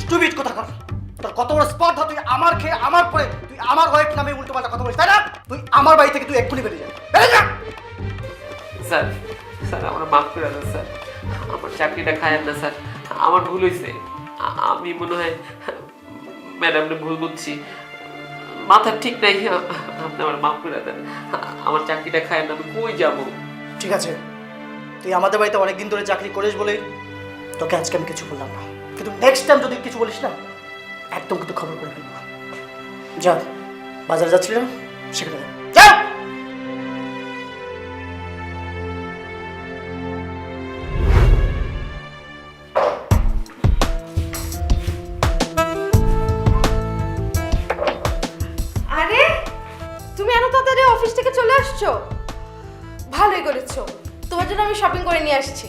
Stupid কোথাকার, তোর কত বড় স্পর্ধা, তুই আমার খেয়ে আমার পরে তুই আমার ওয়াইফ নামে উল্টো পাল্টা কথা বলিস, তাই না? তুই আমার বাড়ি থেকে তুই এক্ষুনি বেরিয়ে যা, বেরিয়ে যা। স্যার স্যার আমার মাফ করে দেন স্যার, আমার চাকরিটা খায়েন না স্যার, আমার ভুল হয়েছে। আমি মনে হয় ম্যাডামকে ভুল বুঝছি, মাথা ঠিক নাই। আপনি আমার মাফ করে দেন, আমার চাকরিটা খায়েন না, আমি কই যাবো? ঠিক আছে, তুই আমাদের বাড়িতে অনেকদিন ধরে চাকরি করিস বলে তোকে আজকে আমি কিছু বললাম না, কিন্তু নেক্সট টাইম যদি কিছু বলিস না একদম কিন্তু খবর করে ফেলবো। যা, বাজারে যাচ্ছিলি না সেখানে যা, যা। আরে তুমি এত তাড়াতাড়ি অফিস থেকে চলে আসছো, ভালোই করেছো। তোমার জন্য আমি শপিং করে নিয়ে আসছি।